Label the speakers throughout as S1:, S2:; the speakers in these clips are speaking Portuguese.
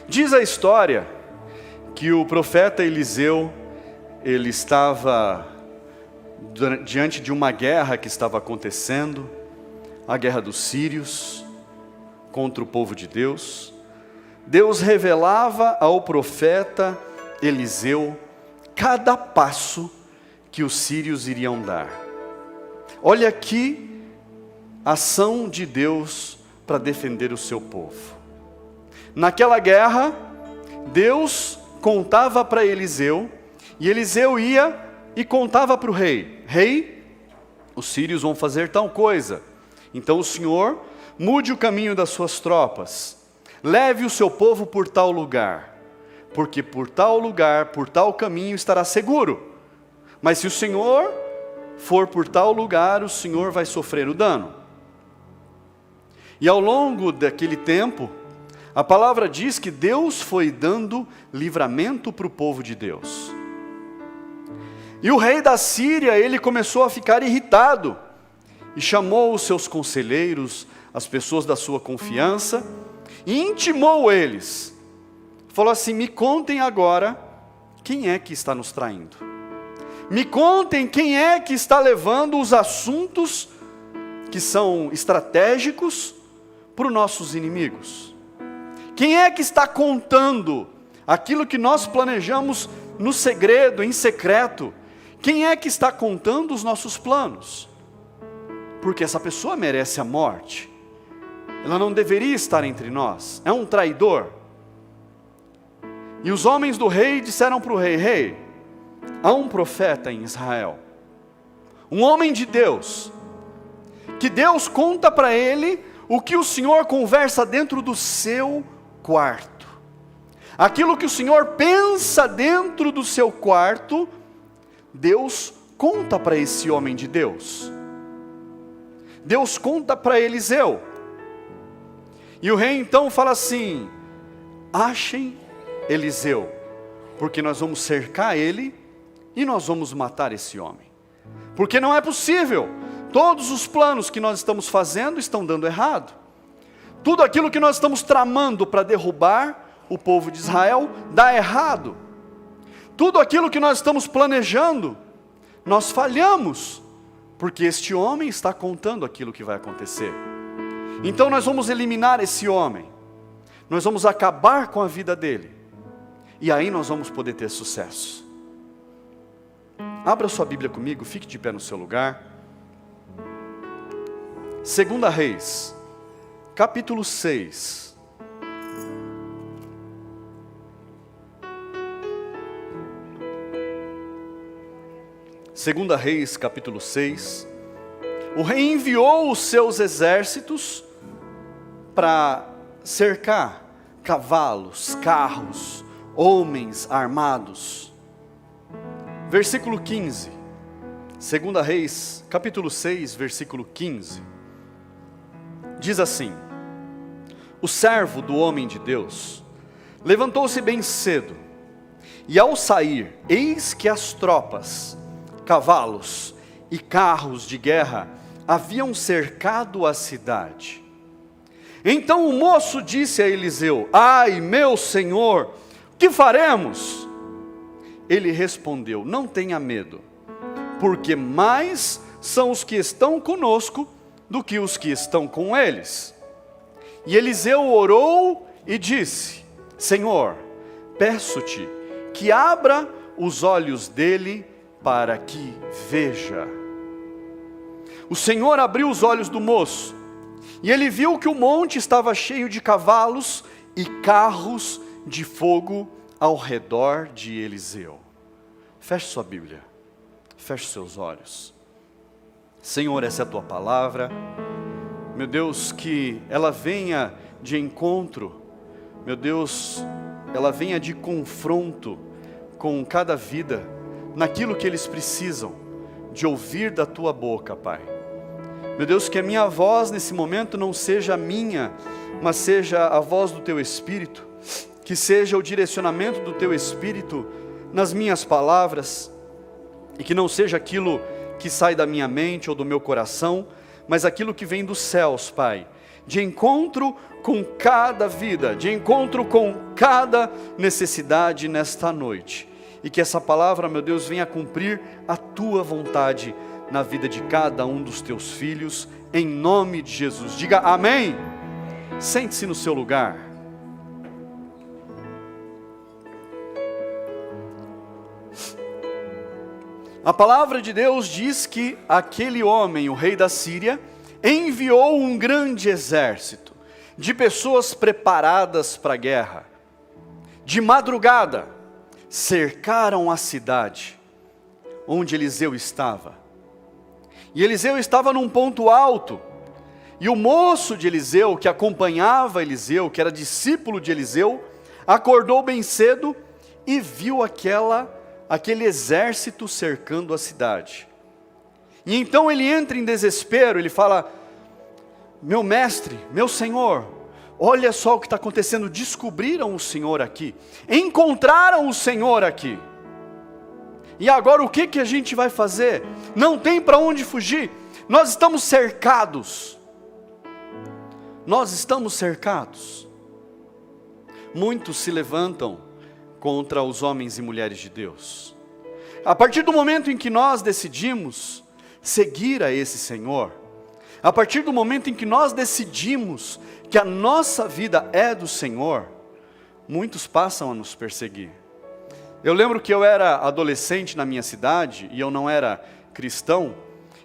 S1: Diz a história que o profeta Eliseu, ele estava diante de uma guerra que estava acontecendo, a guerra dos sírios contra o povo de Deus. Deus revelava ao profeta Eliseu cada passo que os sírios iriam dar. Olha aqui a ação de Deus para defender o seu povo. Naquela guerra, Deus contava para Eliseu, e Eliseu ia e contava para o rei: rei, os sírios vão fazer tal coisa, então o Senhor mude o caminho das suas tropas, leve o seu povo por tal lugar, porque por tal lugar, por tal caminho estará seguro, mas se o Senhor for por tal lugar, o Senhor vai sofrer o dano. E ao longo daquele tempo, a palavra diz que Deus foi dando livramento para o povo de Deus. E o rei da Síria, ele começou a ficar irritado, e chamou os seus conselheiros, as pessoas da sua confiança, e intimou eles. Falou assim: me contem agora quem é que está nos traindo. Me contem quem é que está levando os assuntos que são estratégicos para os nossos inimigos. Quem é que está contando aquilo que nós planejamos no segredo, em secreto? Quem é que está contando os nossos planos? Porque essa pessoa merece a morte. Ela não deveria estar entre nós. É um traidor. E os homens do rei disseram para o rei: rei, há um profeta em Israel, um homem de Deus, que Deus conta para ele o que o Senhor conversa dentro do seu quarto. Aquilo que o Senhor pensa dentro do seu quarto, Deus conta para esse homem de Deus. Deus conta para Eliseu. E o rei então fala assim: achem Eliseu, porque nós vamos cercar ele e nós vamos matar esse homem. Porque não é possível, todos os planos que nós estamos fazendo estão dando errado. Tudo aquilo que nós estamos tramando para derrubar o povo de Israel dá errado. Tudo aquilo que nós estamos planejando, nós falhamos, porque este homem está contando aquilo que vai acontecer. Então nós vamos eliminar esse homem, nós vamos acabar com a vida dele, e aí nós vamos poder ter sucesso. Abra sua Bíblia comigo, fique de pé no seu lugar. 2 Reis, capítulo 6. Segunda Reis, capítulo 6. O rei enviou os seus exércitos para cercar cavalos, carros, homens armados. Versículo 15. Segunda Reis, capítulo 6, versículo 15. Diz assim: o servo do homem de Deus levantou-se bem cedo, e ao sair, eis que as tropas, cavalos e carros de guerra haviam cercado a cidade. Então o moço disse a Eliseu: ai, meu senhor, que faremos? Ele respondeu: não tenha medo, porque mais são os que estão conosco do que os que estão com eles. E Eliseu orou e disse: Senhor, peço-te que abra os olhos dele para que veja. O Senhor abriu os olhos do moço, e ele viu que o monte estava cheio de cavalos e carros de fogo ao redor de Eliseu. Feche sua Bíblia, feche seus olhos. Senhor, essa é a tua palavra, meu Deus, que ela venha de encontro, meu Deus, ela venha de confronto com cada vida, naquilo que eles precisam de ouvir da tua boca, Pai. Meu Deus, que a minha voz nesse momento não seja a minha, mas seja a voz do teu Espírito, que seja o direcionamento do teu Espírito nas minhas palavras, e que não seja aquilo que sai da minha mente ou do meu coração, mas aquilo que vem dos céus, Pai, de encontro com cada vida, de encontro com cada necessidade nesta noite. E que essa palavra, meu Deus, venha cumprir a tua vontade na vida de cada um dos teus filhos, em nome de Jesus. Diga amém. Sente-se no seu lugar. A palavra de Deus diz que aquele homem, o rei da Síria, enviou um grande exército de pessoas preparadas para a guerra. De madrugada, cercaram a cidade onde Eliseu estava. E Eliseu estava num ponto alto. E o moço de Eliseu, que acompanhava Eliseu, que era discípulo de Eliseu, acordou bem cedo e viu aquele exército cercando a cidade. E então ele entra em desespero, ele fala: meu mestre, meu senhor, olha só o que está acontecendo, descobriram o Senhor aqui, encontraram o Senhor aqui, e agora o que a gente vai fazer? Não tem para onde fugir, nós estamos cercados, muitos se levantam contra os homens e mulheres de Deus. A partir do momento em que nós decidimos seguir a esse Senhor, a partir do momento em que nós decidimos que a nossa vida é do Senhor, muitos passam a nos perseguir. Eu lembro que eu era adolescente na minha cidade, e eu não era cristão,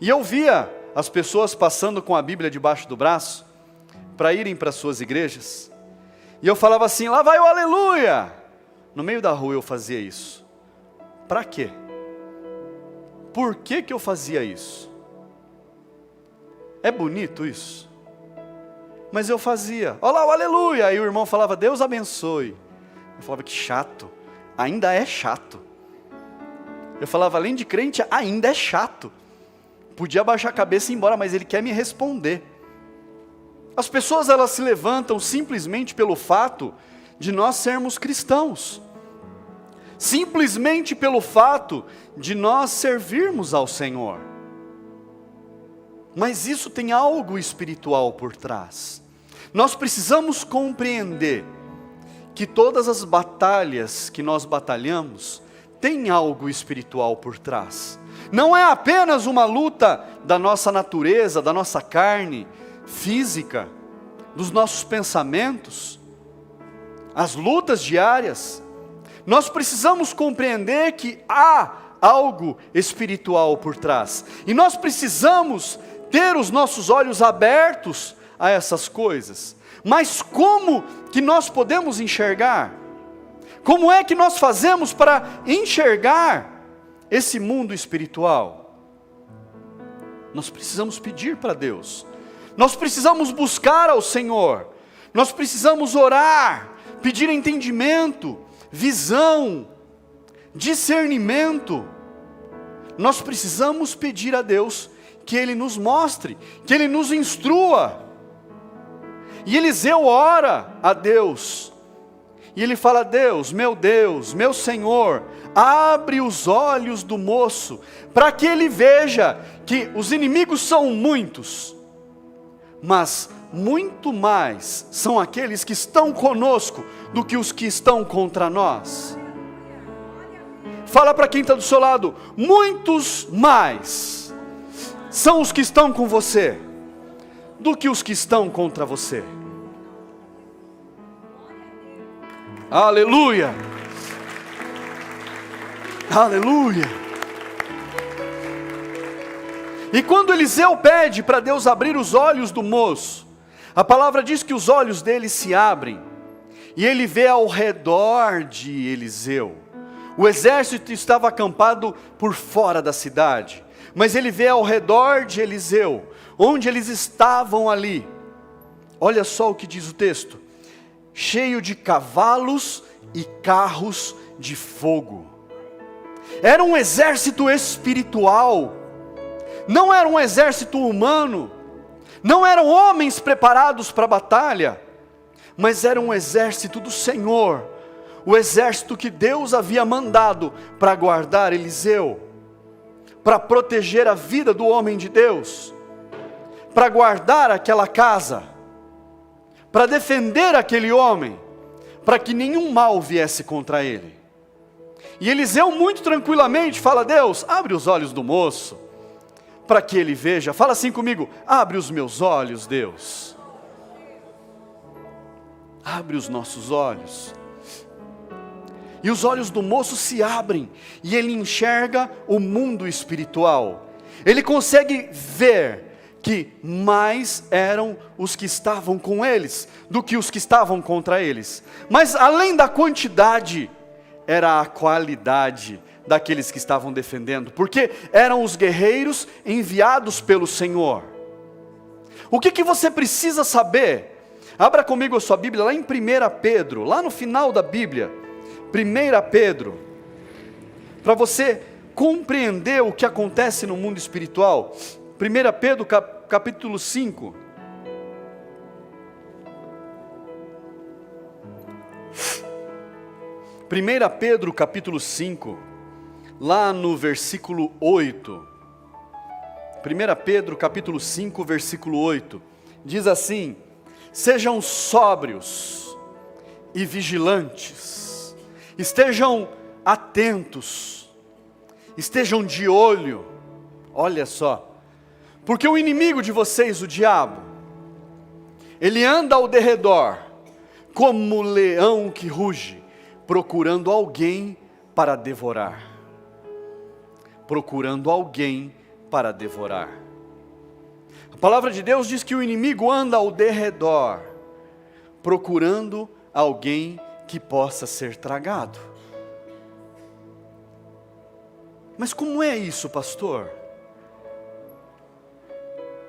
S1: e eu via as pessoas passando com a Bíblia debaixo do braço, para irem para suas igrejas, e eu falava assim: lá vai o aleluia! No meio da rua eu fazia isso. Para quê? Por que eu fazia isso? É bonito isso? Mas eu fazia. Olha lá o aleluia! Aí o irmão falava: Deus abençoe. Eu falava: que chato. Ainda é chato. Eu falava: além de crente, ainda é chato. Podia abaixar a cabeça e ir embora, mas ele quer me responder. As pessoas, elas se levantam simplesmente pelo fato de nós sermos cristãos, simplesmente pelo fato de nós servirmos ao Senhor. Mas isso tem algo espiritual por trás. Nós precisamos compreender que todas as batalhas que nós batalhamos tem algo espiritual por trás. Não é apenas uma luta da nossa natureza, da nossa carne física, dos nossos pensamentos, as lutas diárias. Nós precisamos compreender que há algo espiritual por trás, e nós precisamos ter os nossos olhos abertos a essas coisas. Mas como que nós podemos enxergar? Como é que nós fazemos para enxergar esse mundo espiritual? Nós precisamos pedir para Deus, nós precisamos buscar ao Senhor, nós precisamos orar, pedir entendimento, visão, discernimento. Nós precisamos pedir a Deus que Ele nos mostre, que Ele nos instrua. E Eliseu ora a Deus, e ele fala: Deus, meu Senhor, abre os olhos do moço, para que ele veja que os inimigos são muitos, mas muito mais são aqueles que estão conosco do que os que estão contra nós. Fala para quem está do seu lado: muitos mais são os que estão com você do que os que estão contra você. Aleluia! Aleluia! E quando Eliseu pede para Deus abrir os olhos do moço, a palavra diz que os olhos dele se abrem, e ele vê ao redor de Eliseu. O exército estava acampado por fora da cidade, mas ele vê ao redor de Eliseu, onde eles estavam ali. Olha só o que diz o texto: cheio de cavalos e carros de fogo. Era um exército espiritual, não era um exército humano, não eram homens preparados para a batalha, mas era um exército do Senhor, o exército que Deus havia mandado para guardar Eliseu, para proteger a vida do homem de Deus, para guardar aquela casa. para defender aquele homem, para que nenhum mal viesse contra ele. E Eliseu muito tranquilamente fala: Deus, abre os olhos do moço, para que ele veja. Fala assim comigo: abre os meus olhos, Deus. Abre os nossos olhos. E os olhos do moço se abrem, e ele enxerga o mundo espiritual. Ele consegue ver que mais eram os que estavam com eles, do que os que estavam contra eles. Mas além da quantidade, era a qualidade daqueles que estavam defendendo, porque eram os guerreiros enviados pelo Senhor. O que você precisa saber? Abra comigo a sua Bíblia lá em 1 Pedro, lá no final da Bíblia, 1 Pedro, para você compreender o que acontece no mundo espiritual. 1 Pedro capítulo 5. Primeira Pedro capítulo 5, lá no versículo 8. 1 Pedro capítulo 5, versículo 8, diz assim: sejam sóbrios e vigilantes, estejam atentos, estejam de olho. Olha só, porque o inimigo de vocês, o diabo, ele anda ao derredor, como leão que ruge, procurando alguém para devorar. Procurando alguém para devorar. A palavra de Deus diz que o inimigo anda ao derredor, procurando alguém que possa ser tragado. Mas como é isso, pastor?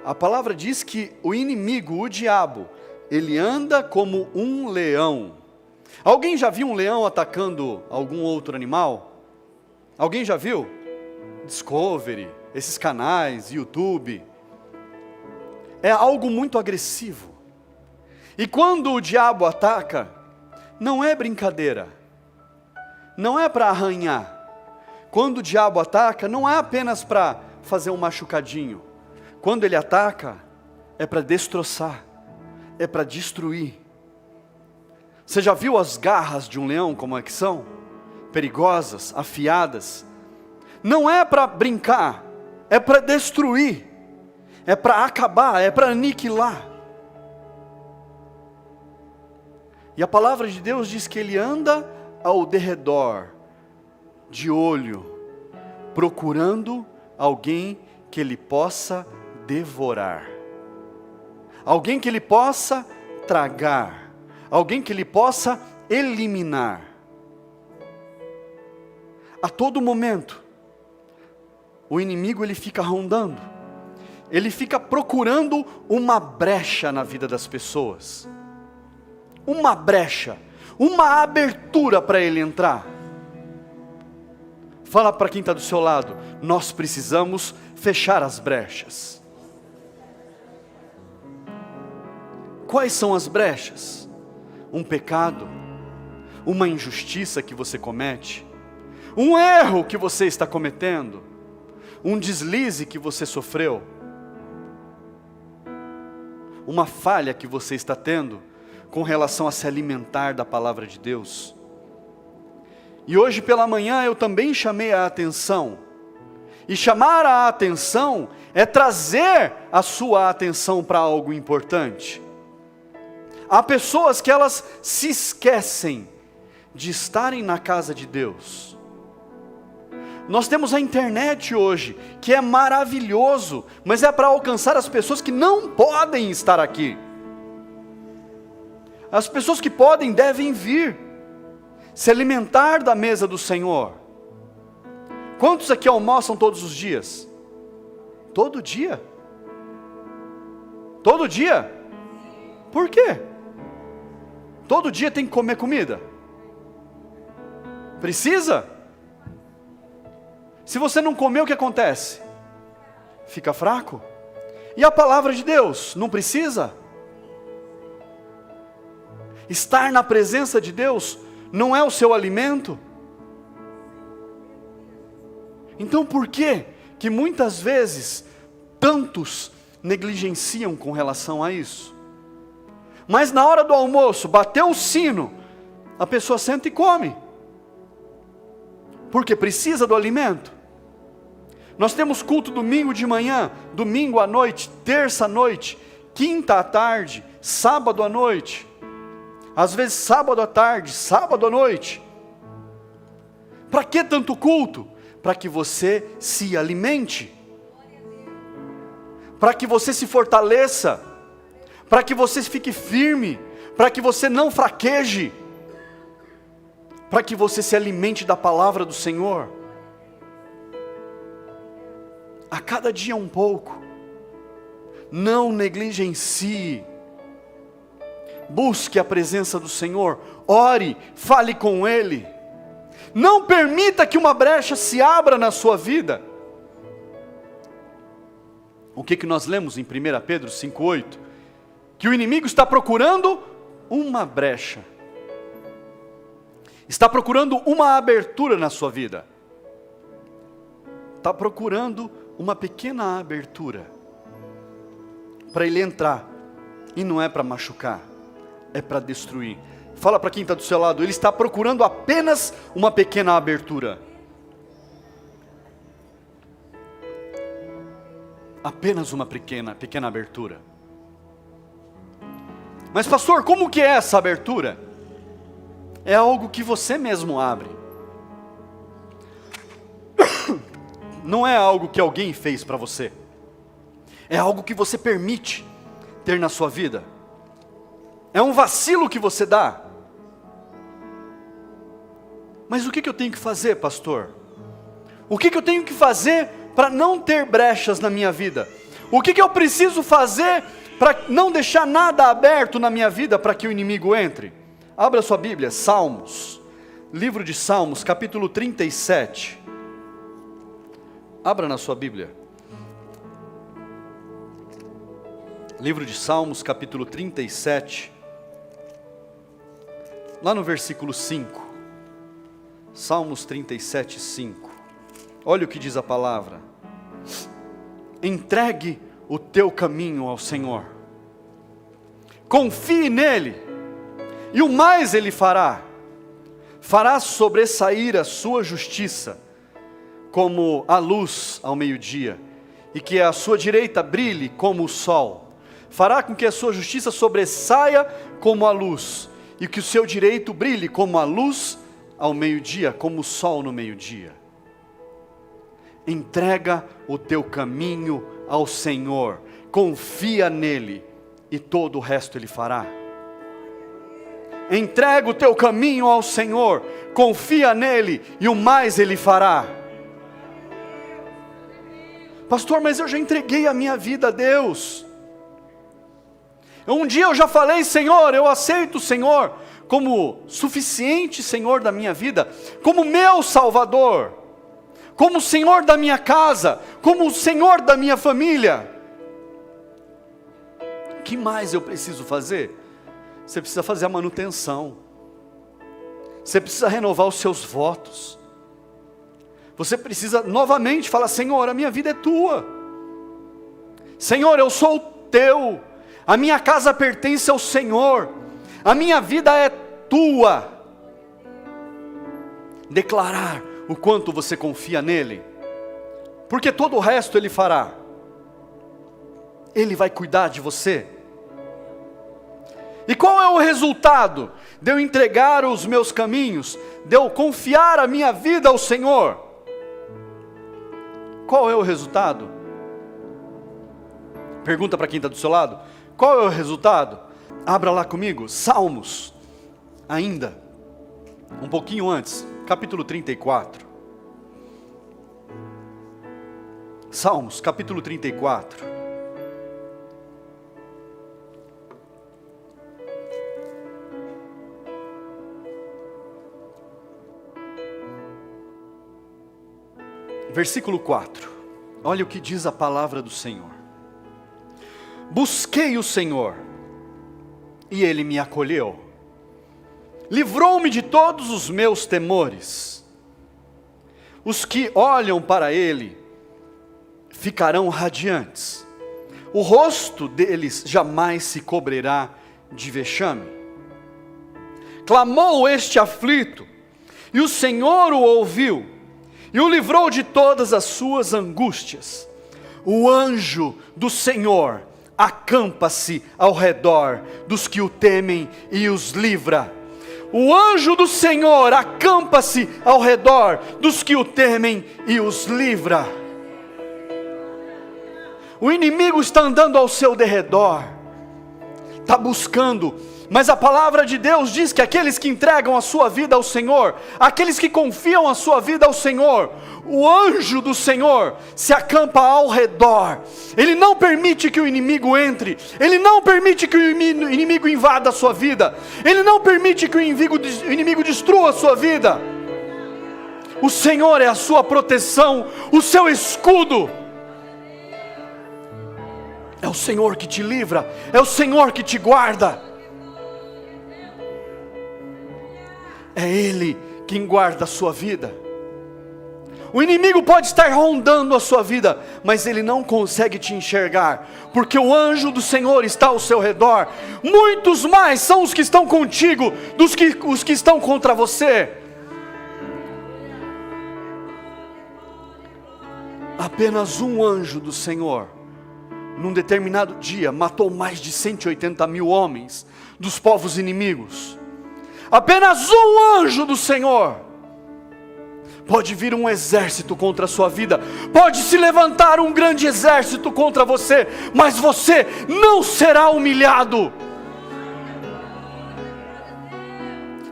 S1: A palavra diz que o inimigo, o diabo, ele anda como um leão. Alguém já viu um leão atacando algum outro animal? Alguém já viu? Discovery, esses canais, YouTube. É algo muito agressivo. E quando o diabo ataca, não é brincadeira. Não é para arranhar. Quando o diabo ataca, não é apenas para fazer um machucadinho. Quando ele ataca, é para destroçar, é para destruir. Você já viu as garras de um leão como é que são? Perigosas, afiadas. Não é para brincar, é para destruir, é para acabar, é para aniquilar. E a palavra de Deus diz que ele anda ao derredor, de olho, procurando alguém que ele possa devorar, alguém que ele possa tragar, alguém que ele possa eliminar. A todo momento, o inimigo ele fica rondando, ele fica procurando uma brecha na vida das pessoas, uma brecha, uma abertura para ele entrar. Fala para quem está do seu lado: nós precisamos fechar as brechas. Quais são as brechas? Um pecado, uma injustiça que você comete, um erro que você está cometendo, um deslize que você sofreu, uma falha que você está tendo com relação a se alimentar da palavra de Deus. E hoje pela manhã eu também chamei a atenção, e chamar a atenção é trazer a sua atenção para algo importante. Há pessoas que elas se esquecem de estarem na casa de Deus. Nós temos a internet hoje, que é maravilhoso, mas é para alcançar as pessoas que não podem estar aqui. As pessoas que podem devem vir, se alimentar da mesa do Senhor. Quantos aqui almoçam todos os dias? Todo dia? Todo dia? Por quê? Todo dia tem que comer comida? Precisa? Se você não comer, o que acontece? Fica fraco? E a palavra de Deus, não precisa? Estar na presença de Deus não é o seu alimento? Então por que que muitas vezes tantos negligenciam com relação a isso? Mas na hora do almoço, bateu o sino, a pessoa senta e come. Porque precisa do alimento. Nós temos culto domingo de manhã, domingo à noite, terça à noite, quinta à tarde, sábado à noite. Às vezes sábado à tarde, sábado à noite. Para que tanto culto? Para que você se alimente. Para que você se fortaleça. Para que você fique firme. Para que você não fraqueje. Para que você se alimente da palavra do Senhor. A cada dia um pouco. Não negligencie. Busque a presença do Senhor. Ore, fale com Ele. Não permita que uma brecha se abra na sua vida. O que nós lemos em 1 Pedro 5,8? Que o inimigo está procurando uma brecha. Está procurando uma abertura na sua vida. Está procurando uma pequena abertura. Para ele entrar. E não é para machucar. É para destruir. Fala para quem está do seu lado, ele está procurando apenas uma pequena abertura. Apenas uma pequena abertura. Mas pastor, como que é essa abertura? É algo que você mesmo abre. Não é algo que alguém fez para você. É algo que você permite ter na sua vida. É um vacilo que você dá. Mas o que eu tenho que fazer, pastor? O que eu tenho que fazer para não ter brechas na minha vida? O que eu preciso fazer para não deixar nada aberto na minha vida para que o inimigo entre? Abra sua Bíblia, Salmos, livro de Salmos, capítulo 37. Abra na sua Bíblia. Livro de Salmos, capítulo 37. Lá no versículo 5. Salmos 37, 5. Olha o que diz a palavra. Entregue o teu caminho ao Senhor. Confie nele. E o mais ele fará. Fará sobressair a sua justiça, como a luz ao meio-dia. E que a sua direita brilhe como o sol. Fará com que a sua justiça sobressaia como a luz. E que o seu direito brilhe como a luz ao meio-dia, como o sol no meio-dia. Entrega o teu caminho ao Senhor, confia nele, e todo o resto ele fará. Entrega o teu caminho ao Senhor, confia nele, e o mais ele fará. Pastor, mas eu já entreguei a minha vida a Deus. Um dia eu já falei, Senhor, eu aceito o Senhor como suficiente Senhor da minha vida, como meu Salvador, como Senhor da minha casa, como Senhor da minha família. O que mais eu preciso fazer? Você precisa fazer a manutenção. Você precisa renovar os seus votos. Você precisa novamente falar, Senhor, a minha vida é tua. Senhor, eu sou teu. A minha casa pertence ao Senhor. A minha vida é tua. Declarar o quanto você confia nele. Porque todo o resto ele fará. Ele vai cuidar de você. E qual é o resultado de eu entregar os meus caminhos, de eu confiar a minha vida ao Senhor? Qual é o resultado? Pergunta para quem está do seu lado. Qual é o resultado? Abra lá comigo, Salmos, ainda, um pouquinho antes, capítulo 34. Salmos, capítulo 34. Versículo 4. Olha o que diz a palavra do Senhor. Busquei o Senhor, e Ele me acolheu. Livrou-me de todos os meus temores. Os que olham para Ele ficarão radiantes. O rosto deles jamais se cobrirá de vexame. Clamou este aflito, e o Senhor o ouviu, e o livrou de todas as suas angústias. O anjo do Senhor acampa-se ao redor dos que o temem e os livra. O anjo do Senhor acampa-se ao redor dos que o temem e os livra. O inimigo está andando ao seu derredor, está buscando, mas a palavra de Deus diz que aqueles que entregam a sua vida ao Senhor, aqueles que confiam a sua vida ao Senhor, o anjo do Senhor se acampa ao redor. Ele não permite que o inimigo entre, ele não permite que o inimigo invada a sua vida, ele não permite que o inimigo destrua a sua vida. O Senhor é a sua proteção, o seu escudo. É o Senhor que te livra, é o Senhor que te guarda. É Ele quem guarda a sua vida. O inimigo pode estar rondando a sua vida, mas ele não consegue te enxergar, porque o anjo do Senhor está ao seu redor. Muitos mais são os que estão contigo, os que estão contra você. Apenas um anjo do Senhor, num determinado dia, matou mais de 180 mil homens dos povos inimigos. Apenas um anjo do Senhor. Pode vir um exército contra a sua vida, pode se levantar um grande exército contra você, mas você não será humilhado.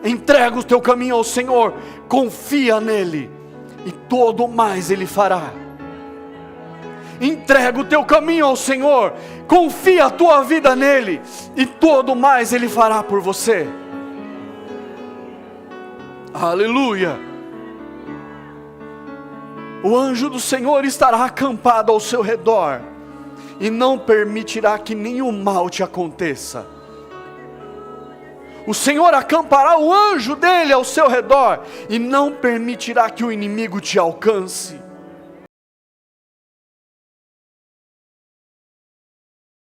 S1: Entrega o teu caminho ao Senhor, confia nele, e todo o mais Ele fará. Entrega o teu caminho ao Senhor, confia a tua vida nele, e todo o mais Ele fará por você. Aleluia. O anjo do Senhor estará acampado ao seu redor, e não permitirá que nenhum mal te aconteça. O Senhor acampará o anjo dele ao seu redor, e não permitirá que o inimigo te alcance.